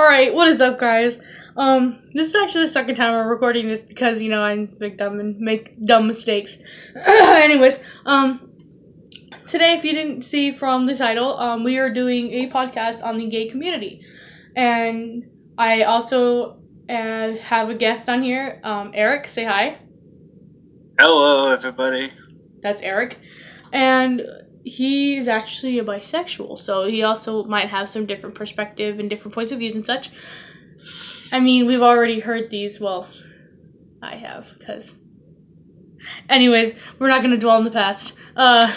Alright, what is up, guys? This is actually the second time I'm recording this because, I'm big dumb and make dumb mistakes. Anyways, today, if you didn't see from the title, we are doing a podcast on the gay community. And I also have a guest on here, Eric. Say hi. Hello, everybody. That's Eric. And he is actually a bisexual, so he also might have some different perspective and different points of views and such. I mean, we've already heard these. Well, I have, because... Anyways, we're not going to dwell on the past. I'm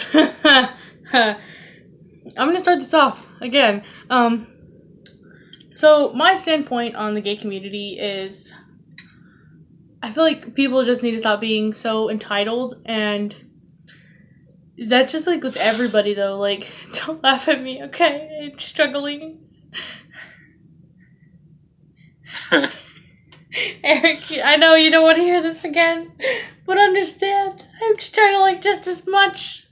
going to start this off again. So my standpoint on the gay community is, I feel like people just need to stop being so entitled, and that's just like with everybody though. Like, don't laugh at me, okay? I'm struggling. Eric, I know you don't want to hear this again, but understand, I'm struggling just as much.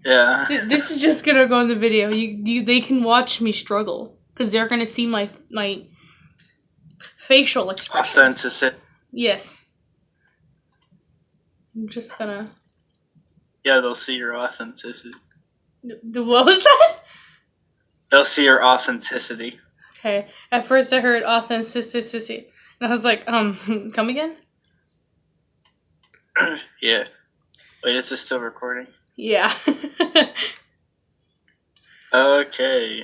Yeah. This is just gonna go in the video. They can watch me struggle, because they're gonna see my facial expressions. Authenticity. Yes. I'm just gonna... Yeah, they'll see your authenticity. What was that? They'll see your authenticity. Okay. At first I heard authenticity, and I was like, come again? Yeah. Wait, is this still recording? Yeah. Okay.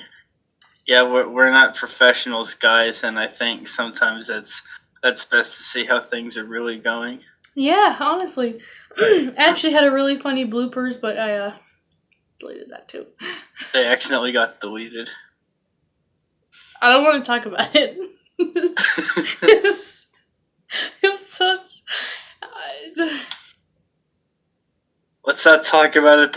Yeah, we're not professionals, guys, and I think sometimes that's best to see how things are really going. Yeah, honestly. I actually had a really funny bloopers, but I deleted that too. They accidentally got deleted. I don't want to talk about it. It was such... Let's not talk about it.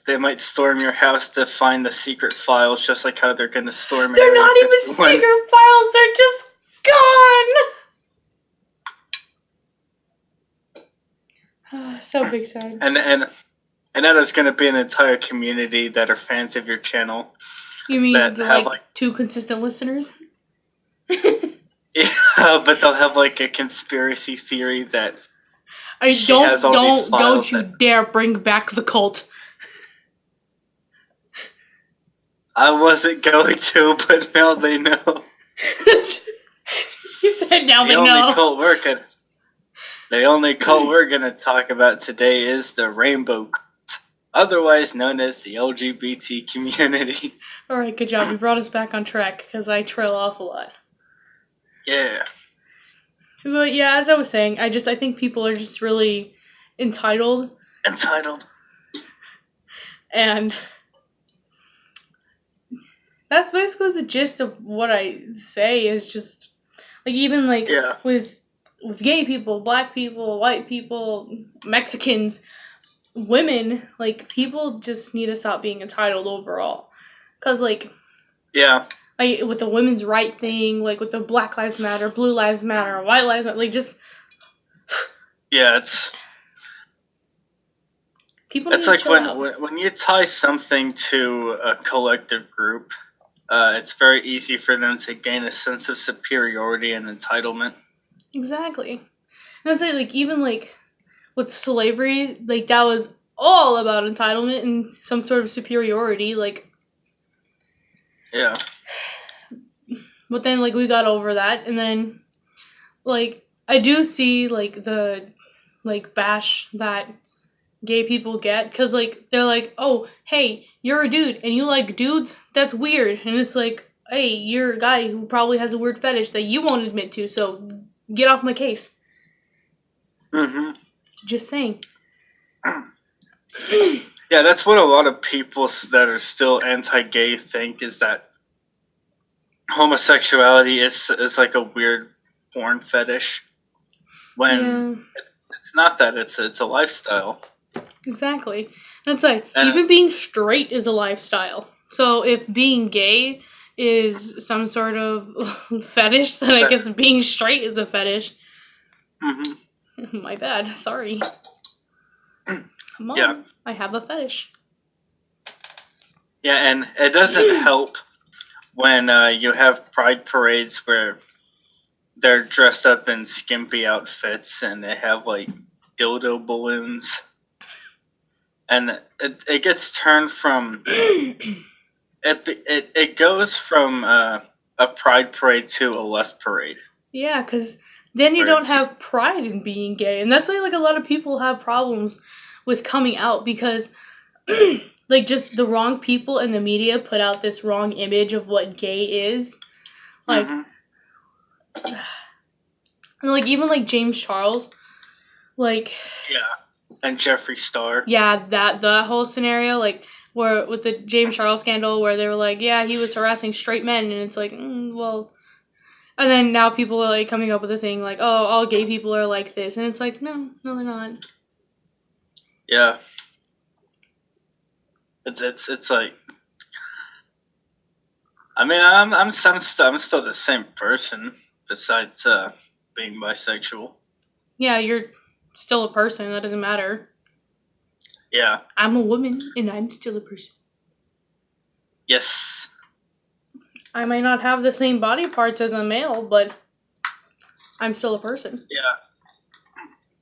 They might storm your house to find the secret files, just like how they're gonna storm. They're not even secret files. They're just gone. So big sad. And then there's gonna be an entire community that are fans of your channel. You mean like two consistent listeners? Yeah, but they'll have like a conspiracy theory that don't you dare bring back the cult. I wasn't going to, but now they know. You said now they know. The only cult we're gonna talk about today is the Rainbow Cult, otherwise known as the LGBT community. Alright, good job. You brought us back on track, because I trail off a lot. Yeah. But yeah, as I was saying, I think people are just really entitled. And that's basically the gist of what I say, is just, like, even, like, with gay people, black people, white people, Mexicans, women, like, people just need to stop being entitled overall. Because, like... Yeah. Like, with the women's right thing, like, with the Black Lives Matter, Blue Lives Matter, White Lives Matter, like, just... Yeah, it's... People it's like when you tie something to a collective group, it's very easy for them to gain a sense of superiority and entitlement. Exactly. And I'd say, like, even, like, with slavery, like, that was all about entitlement and some sort of superiority, like... Yeah. But then, like, we got over that, and then, like, I do see, like, the, like, bash that gay people get, because, like, they're like, oh, hey, you're a dude, and you like dudes? That's weird. And it's like, hey, you're a guy who probably has a weird fetish that you won't admit to, so get off my case. Mm-hmm. Just saying. Yeah, that's what a lot of people that are still anti-gay think, is that homosexuality is like a weird porn fetish, when it's not that. It's a lifestyle. Exactly. That's like, even being straight is a lifestyle. So if being gay is some sort of fetish, then I guess being straight is a fetish. Mm-hmm. My bad. Sorry. Come on. Yeah. I have a fetish. Yeah, and it doesn't help when you have pride parades where they're dressed up in skimpy outfits and they have like dildo balloons, and it gets turned from it goes from a pride parade to a lust parade. Yeah, because then you Where don't it's- have pride in being gay, and that's why like a lot of people have problems with coming out because like just the wrong people in the media put out this wrong image of what gay is. Like, Mhm. and like even like James Charles, like And Jeffree Star. yeah, that whole scenario, like where with the James Charles scandal, where they were like, yeah, he was harassing straight men, and it's like, well, and then now people are like coming up with a thing like, oh, all gay people are like this, and it's like, no, they're not. Yeah. It's like, I mean, I'm still the same person besides being bisexual. Yeah, you're still a person. That doesn't matter. Yeah. I'm a woman, and I'm still a person. Yes. I might not have the same body parts as a male, but I'm still a person. Yeah.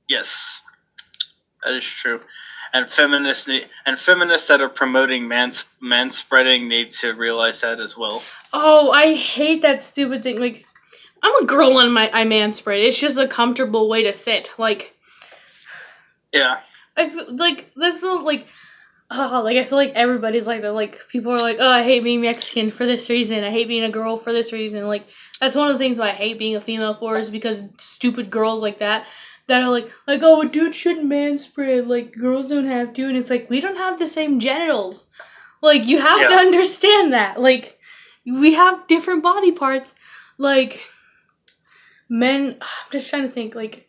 Yes. That is true. And feminists that are promoting manspreading need to realize that as well. Oh, I hate that stupid thing. Like, I'm a girl and I manspread. It's just a comfortable way to sit. Like, Yeah. I feel like that's not like, like I feel like everybody's like that. Like people are like, oh, I hate being Mexican for this reason. I hate being a girl for this reason. Like that's one of the things why I hate being a female for is because stupid girls like that are like oh, a dude shouldn't manspread. Like girls don't have to, and it's like we don't have the same genitals. Like you have to understand that. Like we have different body parts. Like men, I'm just trying to think. Like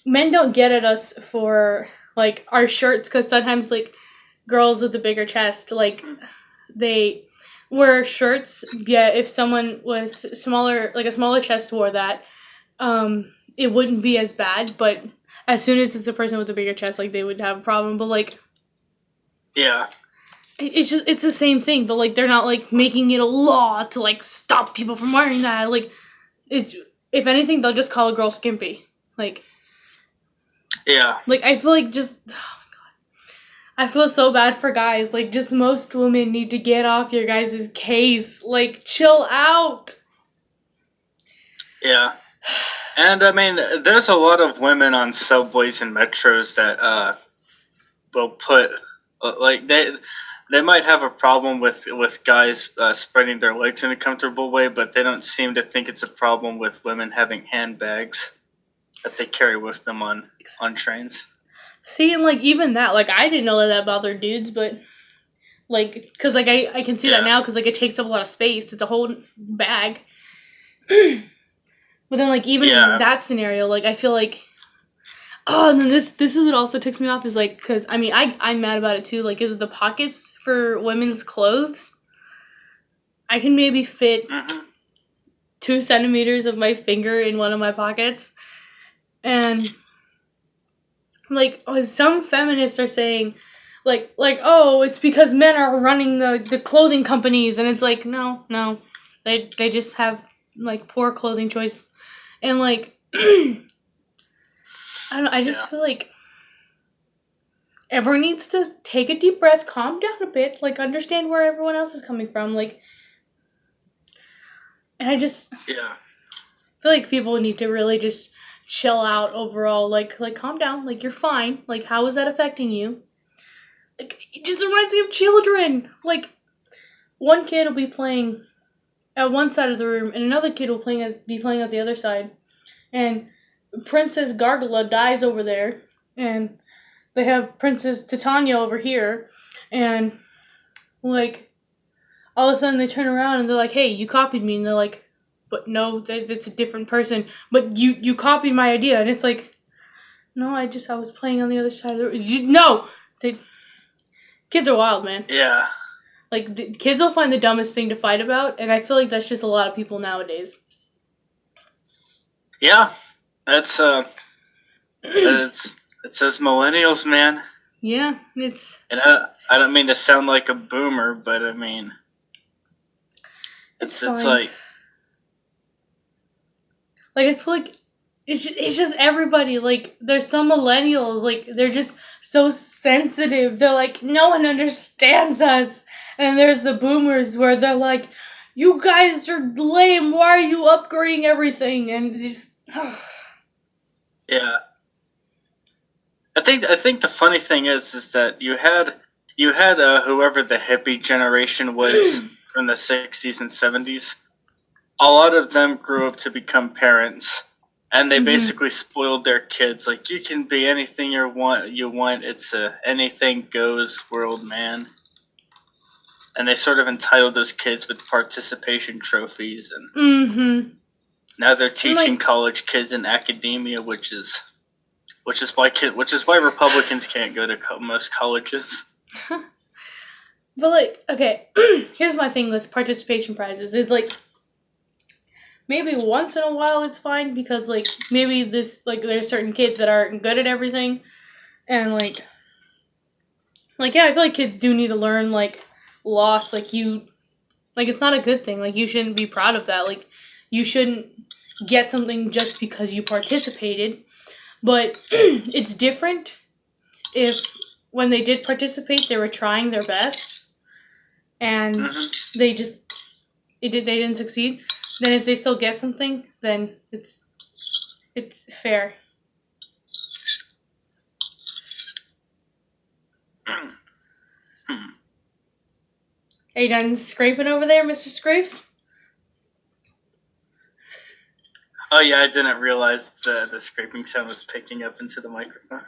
men don't get at us for like our shirts because sometimes like girls with the bigger chest like they wear shirts. Yeah, if someone with a smaller chest wore that, it wouldn't be as bad. But as soon as it's a person with a bigger chest, like they would have a problem. But like, yeah, it's the same thing. But like they're not like making it a law to like stop people from wearing that. Like it's if anything, they'll just call a girl skimpy. Like. Yeah. Like, I feel like just... Oh, my God. I feel so bad for guys. Like, just most women need to get off your guys' case. Like, chill out. Yeah. And, I mean, there's a lot of women on subways and metros that will put... Like, they might have a problem with guys spreading their legs in a comfortable way, but they don't seem to think it's a problem with women having handbags that they carry with them on trains. See, and like even that, like I didn't know that bothered dudes, but like, cause like I can see that now, cause like it takes up a lot of space. It's a whole bag. But then like even in that scenario, like I feel like, oh, and then this is what also ticks me off is like, cause I mean I'm mad about it too. Like, is the pockets for women's clothes? I can maybe fit 2 centimeters of my finger in one of my pockets. And, like, some feminists are saying, like, oh, it's because men are running the clothing companies. And it's like, no. They just have, like, poor clothing choice. And, like, I don't know, I just feel like everyone needs to take a deep breath, calm down a bit, like, understand where everyone else is coming from. Like, and I just feel like people need to really just... chill out overall, like calm down, like you're fine, like how is that affecting you? Like it just reminds me of children. Like one kid will be playing at one side of the room and another kid will be playing at the other side, and Princess Gargula dies over there, and they have Princess Titania over here, and like all of a sudden they turn around and they're like, hey, you copied me, and they're like, but no, it's a different person. But you copied my idea, and it's like, no, I was playing on the other side of the room. No, kids are wild, man. Yeah. Like the kids will find the dumbest thing to fight about, and I feel like that's just a lot of people nowadays. Yeah, that's it's us millennials, man. Yeah, it's. And I don't mean to sound like a boomer, but I mean, It's fine. like I feel like it's just everybody. Like, there's some millennials, like, they're just so sensitive. They're like, no one understands us. And there's the boomers where they're like, you guys are lame. Why are you upgrading everything? And just yeah. I think the funny thing is that you had whoever the hippie generation was from the 60s and 70s. A lot of them grew up to become parents, and they basically spoiled their kids. Like, you can be anything you want. It's a anything goes world, man. And they sort of entitled those kids with participation trophies, and now they're teaching college kids in academia, which is why Republicans can't go to most colleges. But, like, okay, here's my thing with participation prizes, is, like, maybe once in a while it's fine, because, like, maybe there's certain kids that aren't good at everything, and, like, yeah, I feel like kids do need to learn, like, loss, like, it's not a good thing, like, you shouldn't be proud of that, like, you shouldn't get something just because you participated, but it's different if, when they did participate, they were trying their best, and they didn't succeed. Then if they still get something, then it's fair. Are you done scraping over there, Mr. Scrapes? Oh yeah, I didn't realize the scraping sound was picking up into the microphone.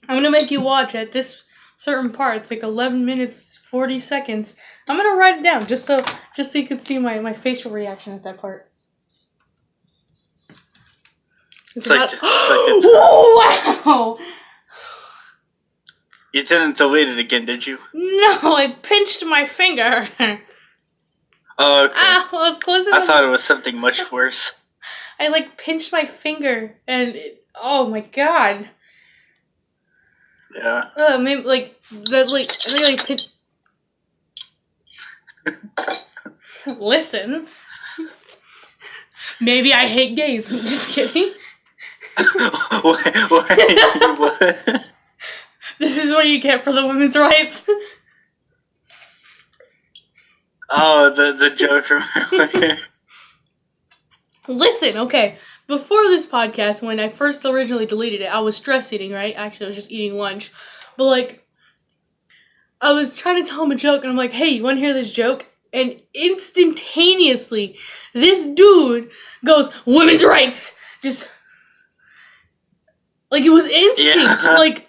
I'm gonna make you watch at this certain part. It's like 11 minutes 40 seconds. I'm gonna write it down just so you can see my facial reaction at that part. Wow! You didn't delete it again, did you? No, I pinched my finger. Oh, okay. I was close enough. I thought it was something much worse. I pinched my finger, and oh my god. Yeah. Maybe I think pinched. Listen. Maybe I hate gays. I'm just kidding. Wait, what? This is what you get for the women's rights. Oh, the joke from earlier. Listen, okay. Before this podcast, when I first originally deleted it, I was stress eating, right? Actually, I was just eating lunch. But, I was trying to tell him a joke, and I'm like, hey, you want to hear this joke? And instantaneously, this dude goes, women's rights! Just, it was instinct. Yeah.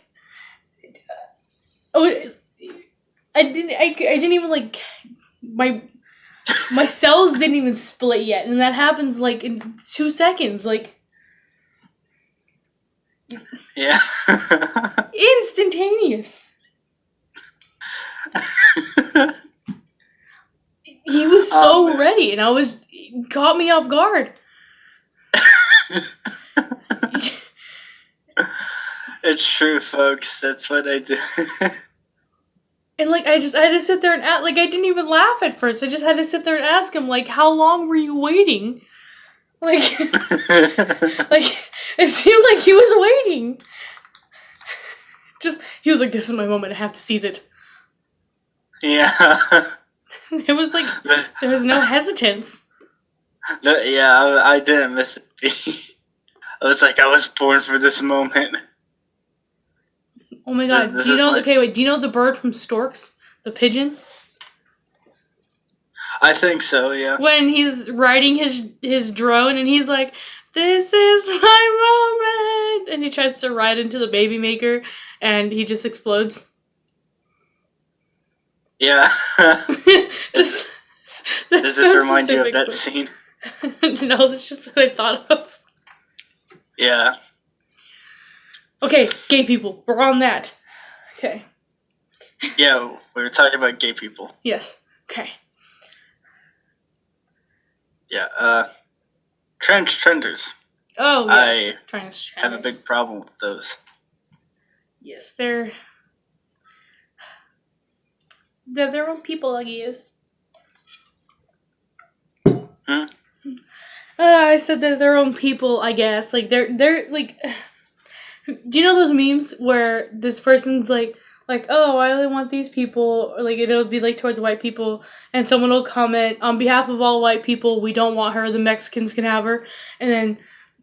I didn't even, my cells didn't even split yet, and that happens, in 2 seconds, Yeah. Instantaneous. He was so ready, and it caught me off guard. It's true, folks. That's what I do. And, I had to sit there and I didn't even laugh at first. I just had to sit there and ask him, how long were you waiting? It seemed like he was waiting. He was like, this is my moment, I have to seize it. Yeah. It was there was no hesitance. Yeah, I didn't miss a beat. I was like, I was born for this moment. Oh my god, do you know the bird from Storks? The pigeon? I think so, yeah. When he's riding his drone and he's like, this is my moment! And he tries to ride into the baby maker and he just explodes. Yeah. Does this remind you of that scene? No, that's just what I thought of. Yeah. Okay, gay people. We're on that. Okay. Yeah, we were talking about gay people. Yes. Okay. Yeah, transgenders. Oh, yes. I have a big problem with those. Yes, they're They're their own people, I guess. Hmm? I said they're their own people, I guess. Like they're like. Do you know those memes where this person's like, oh, I only want these people, or like it'll be like towards white people, and someone will comment, on behalf of all white people, we don't want her. The Mexicans can have her, and then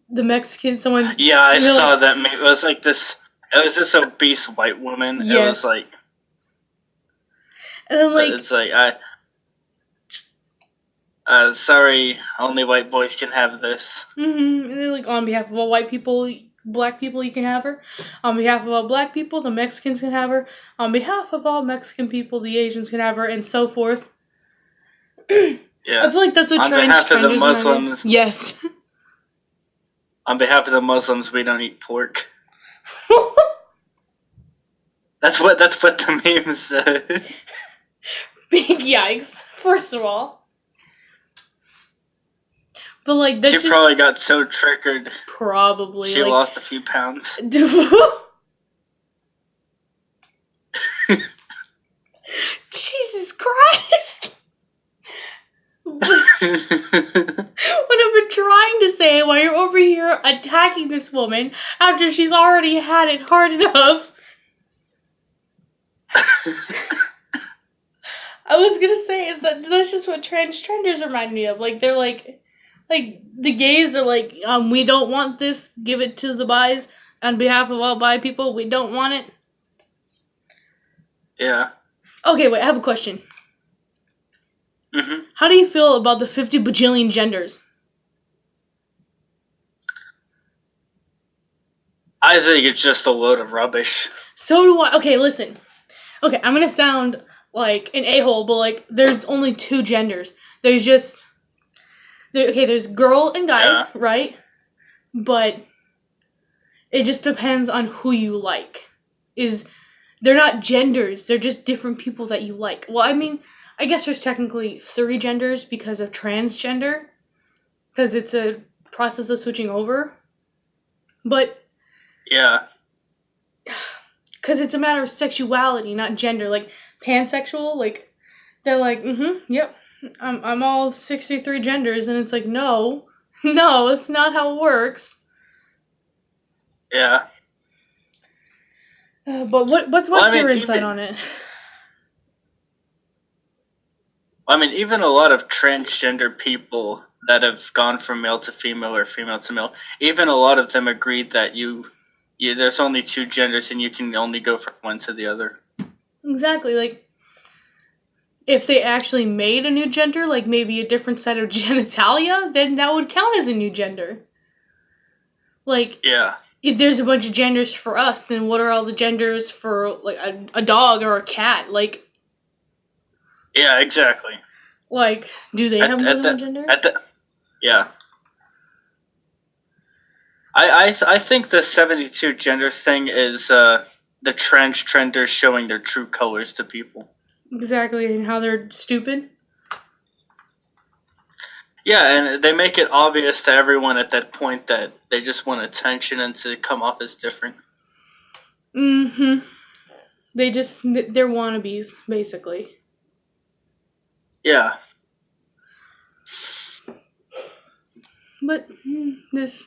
the Mexican someone. Yeah, I saw like, that meme. It was like this. It was this obese white woman. Yes. It was like. And then like. It's like sorry, only white boys can have this. And they're like, on behalf of all white people, black people, you can have her. On behalf of all black people, the Mexicans can have her. On behalf of all Mexican people, the Asians can have her, and so forth. Yeah. I feel like that's what on behalf of the Muslims. Yes. On behalf of the Muslims, we don't eat pork. That's what the memes said. Big yikes, first of all. But like that's she probably got so triggered. Probably. She lost a few pounds. Jesus Christ. What I've been trying to say while you're over here attacking this woman after she's already had it hard enough. I was gonna say is that's just what transgenders remind me of. Like they're like the gays are like, we don't want this, give it to the bis. On behalf of all bi people, we don't want it. Yeah. Okay, wait, I have a question. Mm-hmm. How do you feel about the 50 bajillion genders? I think it's just a load of rubbish. So do I. Okay, listen. Okay, I'm gonna sound like an a-hole, but like, there's only two genders. There's girl and guys, right? But it just depends on who you like. They're not genders, they're just different people that you like. Well, I mean, I guess there's technically 3 genders because of transgender, because it's a process of switching over. But yeah, because it's a matter of sexuality, not gender. Like pansexual, like they're like, yep, I'm all 63 genders, and it's like, no, it's not how it works. Yeah. But what's your insight on it? I mean, even a lot of transgender people that have gone from male to female or female to male, even a lot of them agreed that there's only 2 genders and you can only go from one to the other. Exactly. Like, if they actually made a new gender, like maybe a different set of genitalia, then that would count as a new gender. Like, yeah. If there's a bunch of genders for us, then what are all the genders for, like, a dog or a cat? Like, yeah, exactly. Like, do they have more than one gender? Yeah. I think the 72 genders thing is the transgenders showing their true colors to people. Exactly, and how they're stupid. Yeah, and they make it obvious to everyone at that point that they just want attention and to come off as different. Mm-hmm. They're wannabes, basically. Yeah. But this...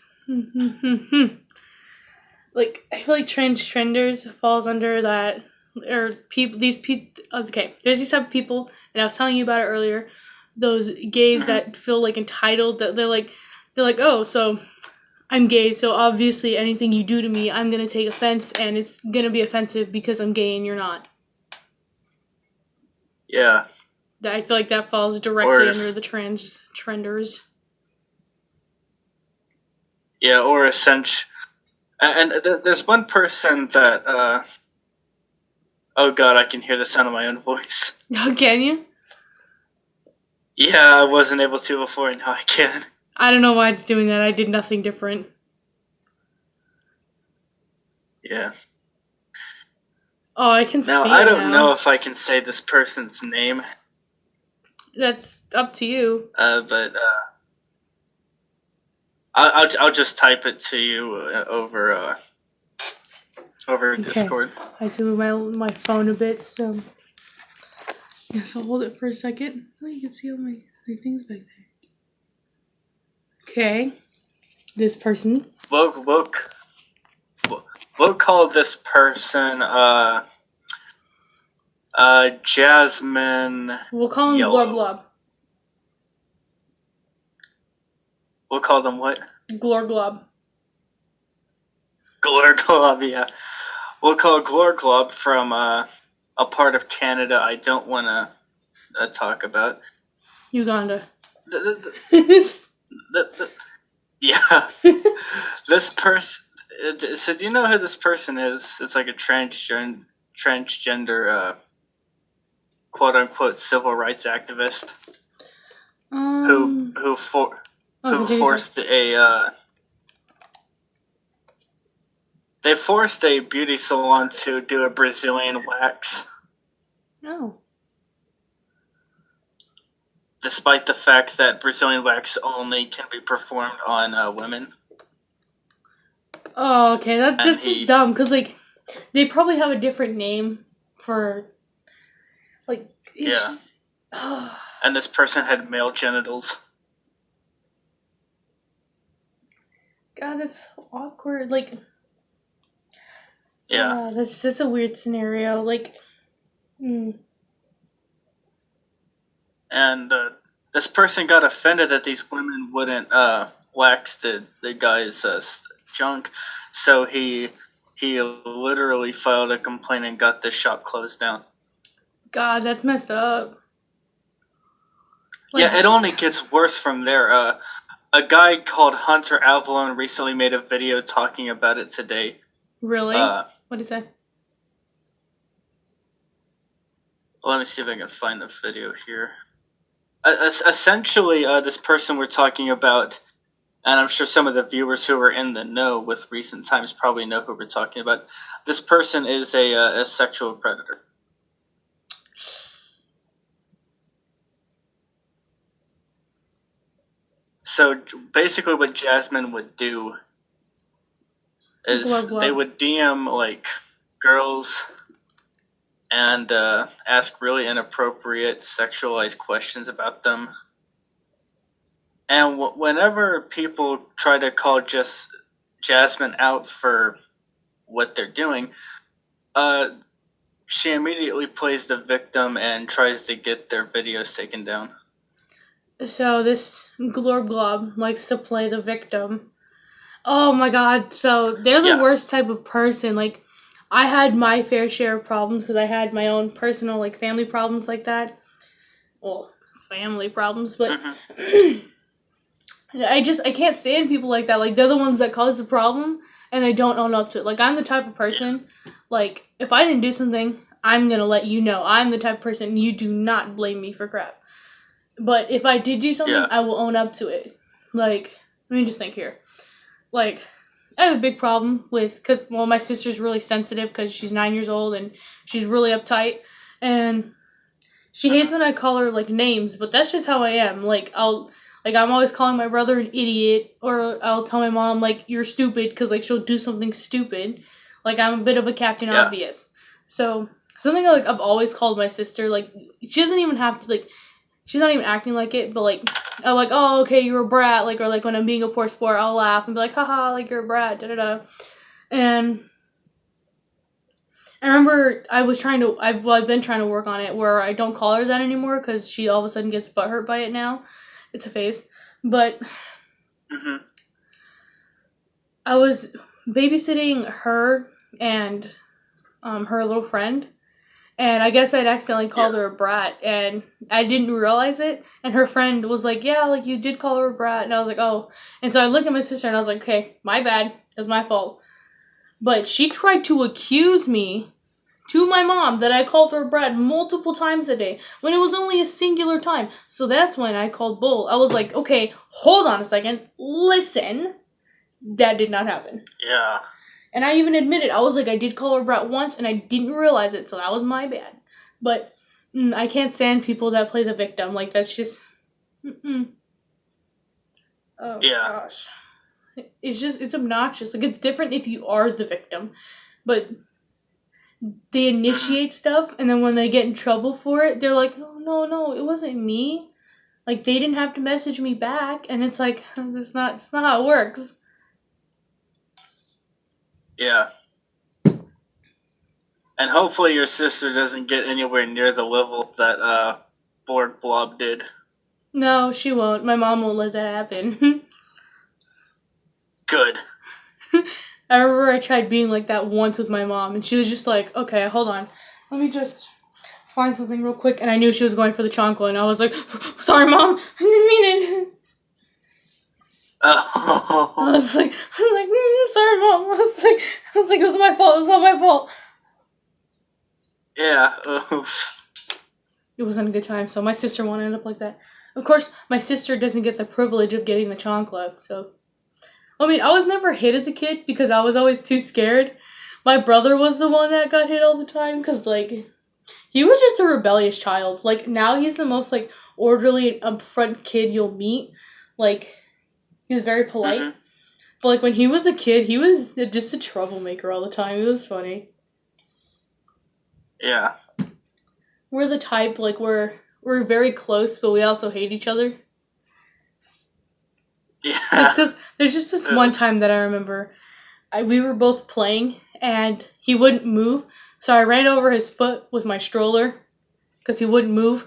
Like, I feel like transgenders falls under that... Or these people... Okay, there's these type of people, and I was telling you about it earlier, those gays that feel like entitled, that they're like, oh, so I'm gay, so obviously anything you do to me, I'm gonna take offense, and it's gonna be offensive because I'm gay and you're not. Yeah. I feel like that falls directly under the transgenders. Yeah, or essentially, and there's one person that, oh god, I can hear the sound of my own voice. Oh, can you? Yeah, I wasn't able to before, and now I can. I don't know why it's doing that. I did nothing different. Yeah. Oh, I can see it now. I don't know if I can say this person's name. That's up to you. But I'll just type it to you over okay. Discord. I do my phone a bit, so Yeah, so hold it for a second. Oh, you can see all my things back there. Okay. This person. We'll call this person Jasmine. We'll call him Yellow. Glor Glob. We'll call them what? Glor Glob. Glor Glob, yeah. We'll call Glor Glob from a part of Canada I don't want to talk about. Uganda. Yeah. This person. So do you know who this person is? It's like a transgender quote unquote civil rights activist who forced they forced a beauty salon to do a Brazilian wax. Oh. Despite the fact that Brazilian wax only can be performed on women. Oh, okay. That's just dumb, because, like, they probably have a different name for, like, yeah. And this person had male genitals. God, that's so awkward. Like, yeah. That's a weird scenario. Like, And this person got offended that these women wouldn't wax the guy's junk, so he literally filed a complaint and got the shop closed down. God, that's messed up. Like, yeah, it only gets worse from there. A guy called Hunter Avalon recently made a video talking about it today. Really? What did he say? Let me see if I can find the video here. Essentially, this person we're talking about, and I'm sure some of the viewers who are in the know with recent times probably know who we're talking about. This person is a sexual predator. So basically what Jasmine would do is they would DM like girls and ask really inappropriate sexualized questions about them. And whenever people try to call just Jasmine out for what they're doing, she immediately plays the victim and tries to get their videos taken down. So this Glor Glob likes to play the victim. Oh my god, so they're the worst type of person. Like, I had my fair share of problems because I had my own personal, like, family problems like that. Well, family problems, but I can't stand people like that. Like, they're the ones that cause the problem and they don't own up to it. Like, I'm the type of person, like, if I didn't do something, I'm gonna let you know. I'm the type of person, you do not blame me for crap. But if I did do something, I will own up to it. Like, let me just think here. Like, I have a big problem with, because, well, my sister's really sensitive because she's 9 years old and she's really uptight. And she hates when I call her, like, names, but that's just how I am. Like, I'm always calling my brother an idiot, or I'll tell my mom, like, you're stupid, because, like, she'll do something stupid. Like, I'm a bit of a Captain Obvious. So, something, like, I've always called my sister, like, she doesn't even have to, like, she's not even acting like it, but, like, I'm like, oh, okay, you're a brat, like, or, like, when I'm being a poor sport, I'll laugh and be like, haha, like, you're a brat, da-da-da. And I remember I've been trying to work on it, where I don't call her that anymore, because she all of a sudden gets butthurt by it now. It's a phase. But I was babysitting her and her little friend, and I guess I'd accidentally called her a brat, and I didn't realize it, and her friend was like, yeah, like, you did call her a brat, and I was like, oh. And so I looked at my sister, and I was like, okay, my bad, it was my fault. But she tried to accuse me to my mom that I called her a brat multiple times a day, when it was only a singular time. So that's when I called bull. I was like, okay, hold on a second, listen, that did not happen. Yeah. And I even admitted, I was like, I did call her a brat once, and I didn't realize it, so that was my bad. But I can't stand people that play the victim. Like, that's just... Oh, gosh. It's obnoxious. Like, it's different if you are the victim. But they initiate stuff, and then when they get in trouble for it, they're like, no, it wasn't me. Like, they didn't have to message me back, and it's like, that's not how it works. Yeah. And hopefully your sister doesn't get anywhere near the level that Borg Blob did. No, she won't. My mom won't let that happen. Good. I remember I tried being like that once with my mom, and she was just like, okay, hold on. Let me just find something real quick. And I knew she was going for the chancla, and I was like, sorry, Mom, I didn't mean it. Oh. I was like, sorry, Mom. I was like, it was my fault. It was all my fault. Yeah. It wasn't a good time, so my sister won't end up like that. Of course, my sister doesn't get the privilege of getting the chancla, so... I mean, I was never hit as a kid because I was always too scared. My brother was the one that got hit all the time because, like, he was just a rebellious child. Like, now he's the most, like, orderly and upfront kid you'll meet. Like, he's very polite. Mm-hmm. But, like, when he was a kid, he was just a troublemaker all the time. It was funny. Yeah. We're the type, like, we're very close, but we also hate each other. Yeah. Just because there's just this one time that I remember. We were both playing, and he wouldn't move. So I ran over his foot with my stroller because he wouldn't move.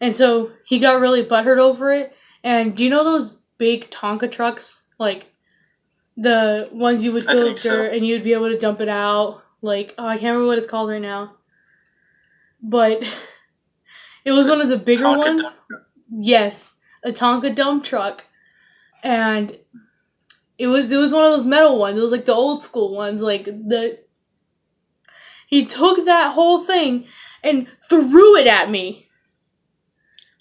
And so he got really butthurt over it. And do you know those big Tonka trucks? Like, the ones you would fill with dirt and you'd be able to dump it out? Like, I can't remember what it's called right now. But it was one of the bigger ones. Yes, a Tonka dump truck. And it was one of those metal ones. It was like the old school ones. Like, he took that whole thing and threw it at me.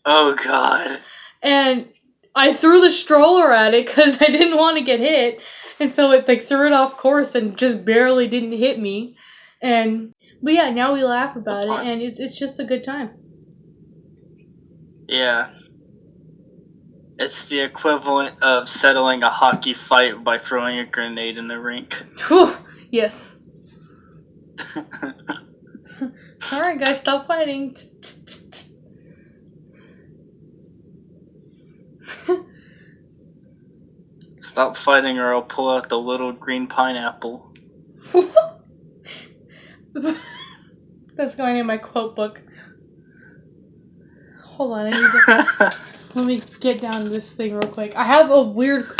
Oh, God. And I threw the stroller at it because I didn't want to get hit. And so it, like, threw it off course and just barely didn't hit me. But yeah, now we laugh about it, and it's just a good time. Yeah. It's the equivalent of settling a hockey fight by throwing a grenade in the rink. Whew, yes. Alright, guys, stop fighting. Stop fighting or I'll pull out the little green pineapple. That's going in my quote book. Hold on, I need to... Let me get down this thing real quick. I have a weird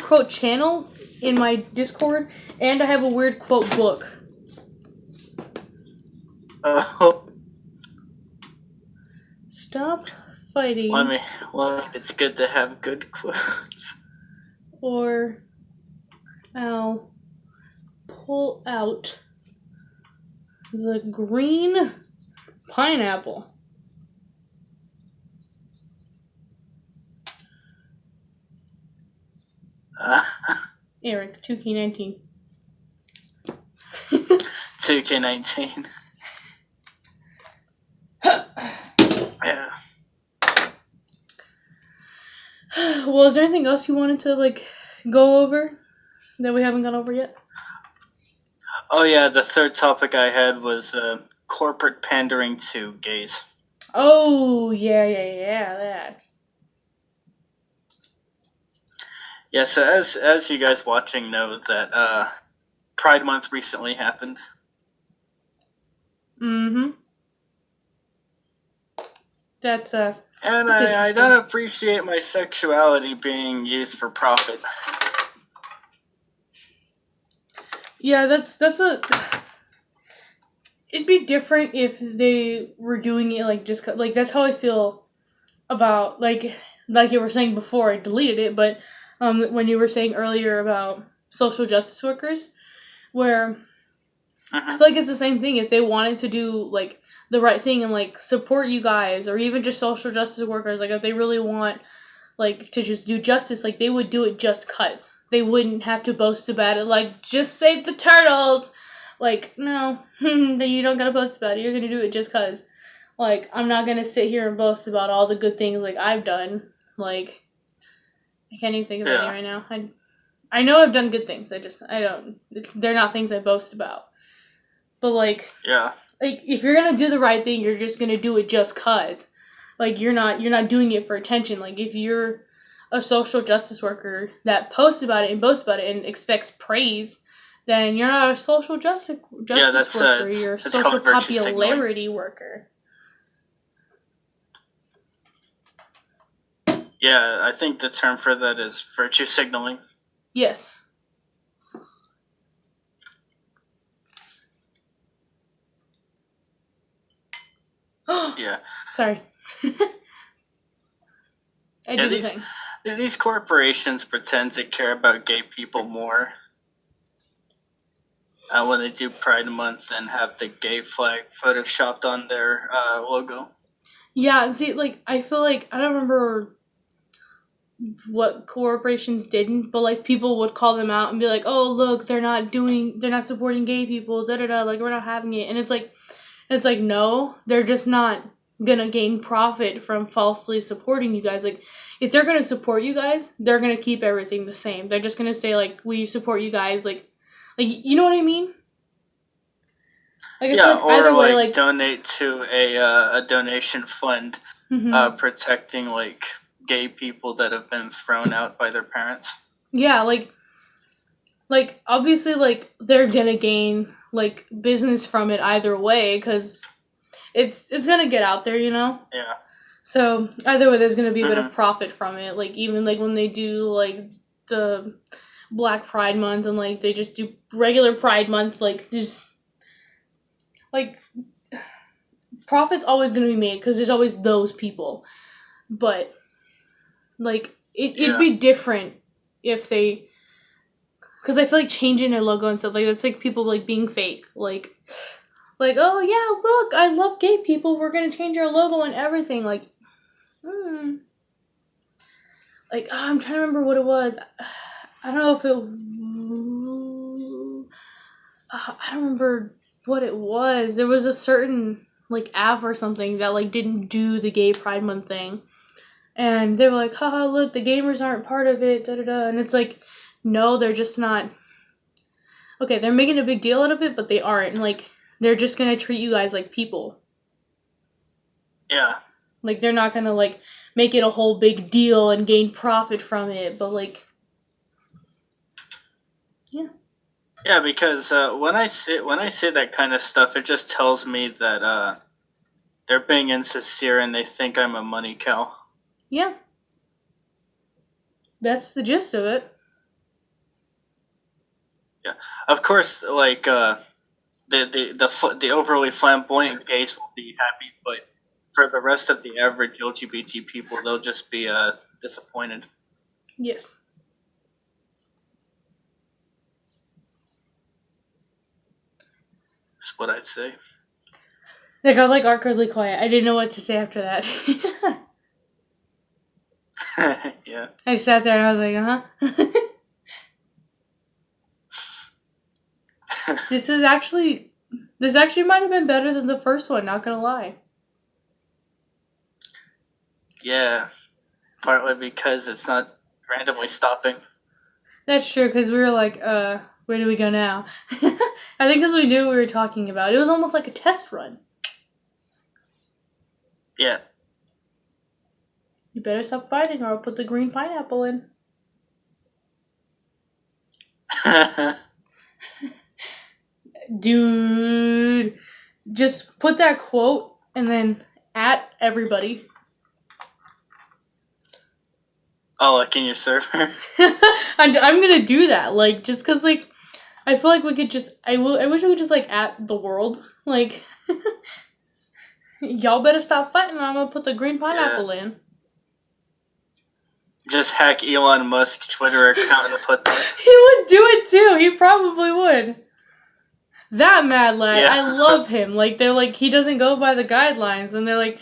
quote channel in my Discord, and I have a weird quote book. Oh. Stop fighting. It's good to have good quotes. Or I'll pull out the green pineapple. Eric, 2K19. 2K19. Yeah. Well, is there anything else you wanted to, like, go over that we haven't gone over yet? Oh, yeah, the third topic I had was corporate pandering to gays. Oh, yeah, that. Yeah, so as you guys watching know that Pride Month recently happened. Mm-hmm. That's and I don't appreciate my sexuality being used for profit. Yeah, that's a... It'd be different if they were doing it, like, just... Like, that's how I feel about, like you were saying before, I deleted it, but when you were saying earlier about social justice workers, where I feel like it's the same thing. If they wanted to do, like, the right thing and, like, support you guys, or even just social justice workers, like, if they really want, like, to just do justice, like, they would do it just 'cause. They wouldn't have to boast about it, like, just save the turtles! Like, no, you don't gotta boast about it, you're gonna do it just 'cause. Like, I'm not gonna sit here and boast about all the good things, like, I've done. Like, I can't even think of any right now. I know I've done good things, they're not things I boast about. But like if you're gonna do the right thing, you're just gonna do it just cause. Like you're not doing it for attention. Like if you're a social justice worker that posts about it and boasts about it and expects praise, then you're not a social justice worker. You're a social popularity worker. Yeah, I think the term for that is virtue signaling. Yes. Yeah. Sorry. These corporations pretend to care about gay people more when they do Pride Month and have the gay flag photoshopped on their logo. Yeah, and see, like, I feel like, I don't remember what corporations didn't, but, like, people would call them out and be like, oh, look, they're not supporting gay people, da-da-da, like, we're not having it. And it's like, no, they're just not gonna gain profit from falsely supporting you guys. Like, if they're gonna support you guys, they're gonna keep everything the same. They're just gonna say, like, we support you guys, like, you know what I mean? Like, yeah, or either way, like donate to a donation fund protecting like gay people that have been thrown out by their parents. Yeah, like obviously, like they're gonna gain like business from it either way because it's gonna get out there, you know. Yeah. So either way, there's gonna be a bit of profit from it. Like even like when they do like the Black Pride Month and like they just do regular Pride Month, like there's like profit's always gonna be made because there's always those people. But like it'd be different if they, because I feel like changing their logo and stuff like that's like people like being fake, like oh yeah, look, I love gay people, we're gonna change our logo and everything, like like I'm trying to remember what it was. I don't know if I don't remember what it was. There was a certain like app or something that like didn't do the gay Pride Month thing. And they were like, haha, look, the gamers aren't part of it, da-da-da. And it's like, no, they're just not. Okay, they're making a big deal out of it, but they aren't. And, like, they're just going to treat you guys like people. Yeah. Like, they're not going to, like, make it a whole big deal and gain profit from it. But, like, yeah. Yeah, because when I see that kind of stuff, it just tells me that they're being insincere and they think I'm a money cow. Yeah. That's the gist of it. Yeah, of course. Like the overly flamboyant gays will be happy, but for the rest of the average LGBT people, they'll just be disappointed. Yes. That's what I'd say. They got like awkwardly quiet. I didn't know what to say after that. Yeah. I sat there and I was like, This actually might have been better than the first one, not gonna lie. Yeah, partly because it's not randomly stopping. That's true, because we were like, where do we go now? I think because we knew what we were talking about. It was almost like a test run. Yeah. You better stop fighting or I'll put the green pineapple in. Dude, just put that quote and then at everybody. Oh, like in your server? I'm gonna do that, like, just because, like, I feel like we could just, I wish we could just, like, at the world, like, y'all better stop fighting or I'm gonna put the green pineapple in. Just hack Elon Musk's Twitter account and put that. He would do it too, he probably would. That mad lad, yeah. I love him. Like, they're like, he doesn't go by the guidelines, and they're like,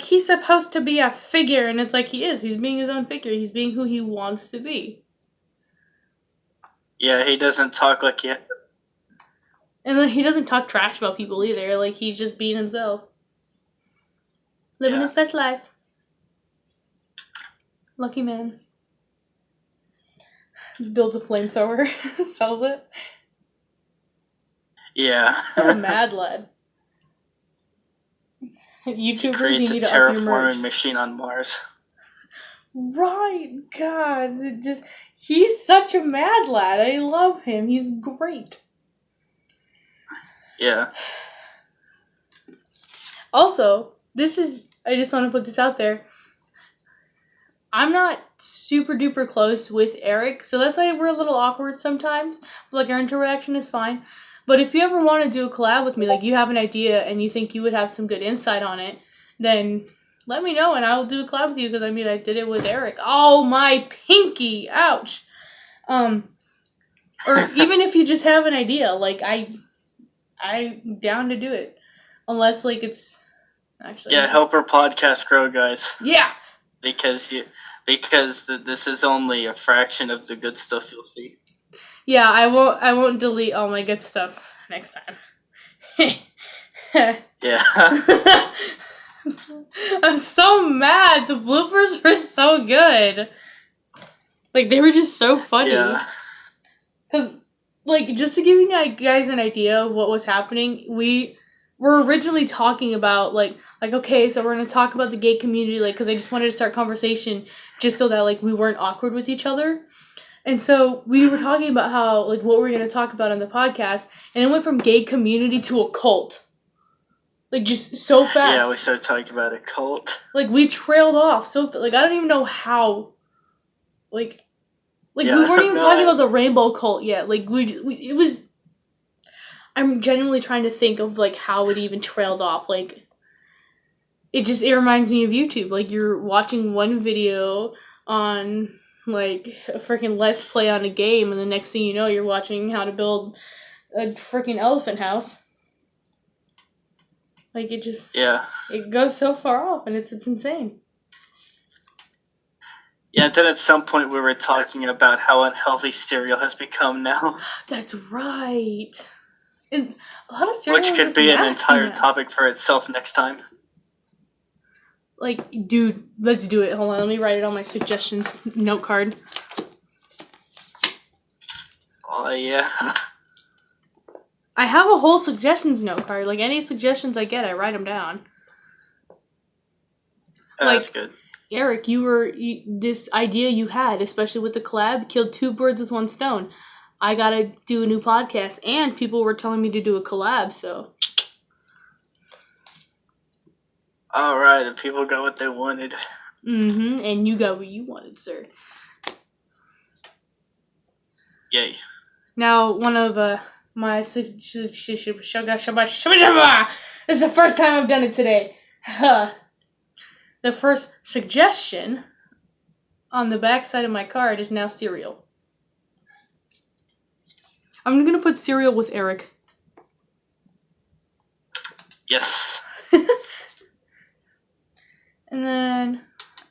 he's supposed to be a figure, and it's like, he is. He's being his own figure. He's being who he wants to be. Yeah, he doesn't talk like he... And like, he doesn't talk trash about people either. Like, he's just being himself. Living his best life. Lucky man. Builds a flamethrower. Sells it. Yeah. What a mad lad. YouTubers, Creates you a need to up your merch. terraforming machine on Mars. Right, God, he's such a mad lad. I love him. He's great. Yeah. Also, I just want to put this out there. I'm not super duper close with Eric, so that's why we're a little awkward sometimes. Like, our interaction is fine. But if you ever want to do a collab with me, like you have an idea and you think you would have some good insight on it, then let me know and I'll do a collab with you, because I did it with Eric. Oh, my pinky! Ouch! Or even if you just have an idea, like, I'm down to do it. Unless, like, it's actually... Yeah, help our podcast grow, guys. Yeah! Because this is only a fraction of the good stuff you'll see. Yeah, I won't delete all my good stuff next time. Yeah. I'm so mad. The bloopers were so good. Like, they were just so funny. Yeah. Because, like, just to give you guys an idea of what was happening, we were originally talking about, like, okay, so we're going to talk about the gay community, like, because I just wanted to start conversation just so that, like, we weren't awkward with each other. And so we were talking about how, like, what we're going to talk about on the podcast, and it went from gay community to a cult. Like, just so fast. Yeah, we started talking about a cult. Like, we trailed off so... Like, I don't even know how... Like yeah, we weren't even talking about the rainbow cult yet. Like, it was... I'm genuinely trying to think of, like, how it even trailed off. Like, it reminds me of YouTube. Like, you're watching one video on... like, a freaking Let's Play on a game, and the next thing you know, you're watching how to build a freaking elephant house. Like, it just... Yeah. It goes so far off, and it's insane. Yeah, and then at some point we were talking about how unhealthy cereal has become now. That's right. And a lot of cereal... Which could be an entire topic for itself next time. Like, dude, let's do it. Hold on, let me write it on my suggestions note card. Oh, yeah. I have a whole suggestions note card. Like, any suggestions I get, I write them down. That's good. Eric, this idea you had, especially with the collab, killed 2 birds with 1 stone. I gotta do a new podcast, and people were telling me to do a collab, so... Alright, the people got what they wanted. Mm-hmm, and you got what you wanted, sir. Yay. Now, one of my... This is the first time I've done it today. The first suggestion on the back side of my card is now cereal. I'm gonna put cereal with Eric. Yes. And then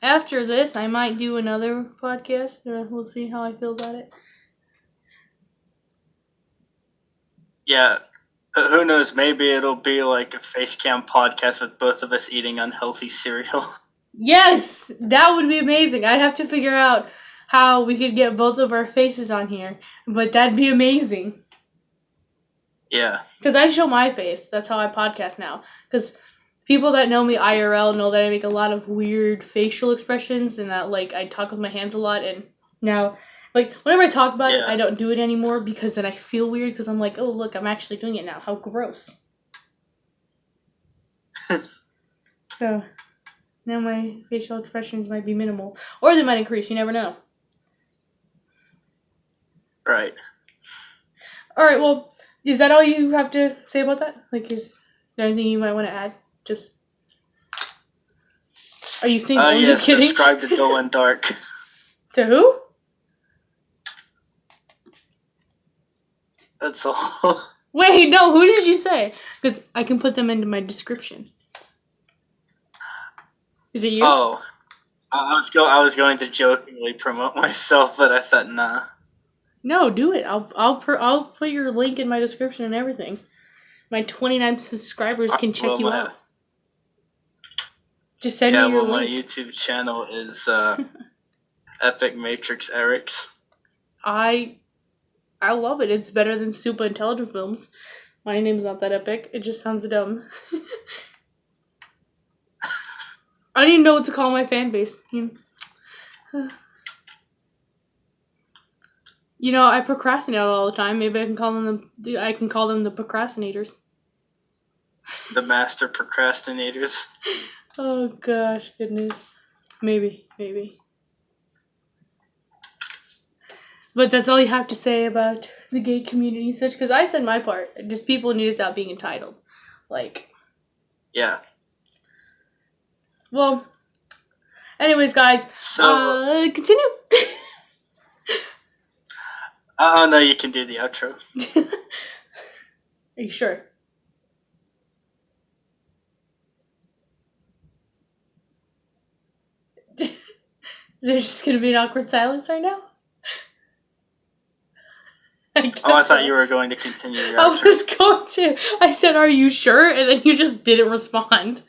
after this, I might do another podcast. We'll see how I feel about it. Yeah. Who knows? Maybe it'll be like a face cam podcast with both of us eating unhealthy cereal. Yes! That would be amazing. I'd have to figure out how we could get both of our faces on here. But that'd be amazing. Yeah. Because I show my face. That's how I podcast now. Because people that know me IRL know that I make a lot of weird facial expressions and that, like, I talk with my hands a lot. And now, like, whenever I talk about it, I don't do it anymore because then I feel weird because I'm like, oh, look, I'm actually doing it now. How gross. So, now my facial expressions might be minimal. Or they might increase. You never know. Right. Alright, well, is that all you have to say about that? Like, is there anything you might want to add? Just... Are you single? I'm just kidding. Subscribe to Dull and Dark. To who? That's all. Wait, no, who did you say? Because I can put them into my description. Is it you? Oh. I was going to jokingly promote myself, but I thought, nah. No, do it. I'll put your link in my description and everything. My 29 subscribers can check you out. Just send me your link. My YouTube channel is Epic Matrix Erics. I love it. It's better than Super Intelligent Films. My name's not that epic. It just sounds dumb. I don't even know what to call my fan base. You know, I procrastinate all the time. Maybe I can call them the procrastinators. The master procrastinators. Oh gosh, goodness. Maybe. But that's all you have to say about the gay community and such, because I said my part. Just people need to stop being entitled. Like. Yeah. Well, anyways, guys, so continue. Oh no, you can do the outro. Are you sure? There's just gonna be an awkward silence right now? I thought you were going to continue your I outro. was going to. I said, "Are you sure?" And then you just didn't respond.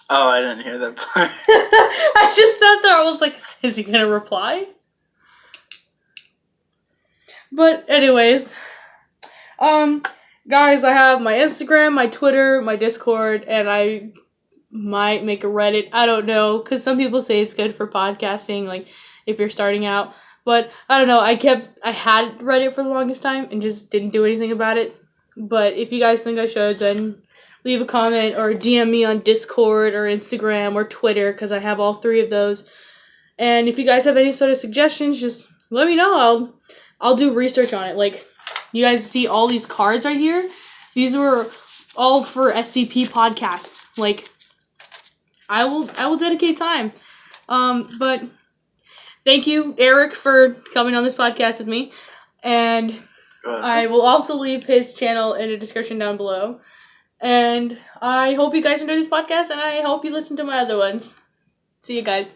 Oh, I didn't hear that part. I just sat there. I was like, "Is he gonna reply?" But anyways, guys, I have my Instagram, my Twitter, my Discord, and I might make a Reddit. I don't know, because some people say it's good for podcasting, like if you're starting out. But I don't know. I had Reddit for the longest time and just didn't do anything about it. But if you guys think I should, then leave a comment or DM me on Discord or Instagram or Twitter, because I have all three of those. And if you guys have any sort of suggestions, just let me know. I'll do research on it. Like, you guys see all these cards right here? These were all for SCP podcasts. Like, I will dedicate time. But thank you, Eric, for coming on this podcast with me. And I will also leave his channel in the description down below. And I hope you guys enjoy this podcast, and I hope you listen to my other ones. See you guys.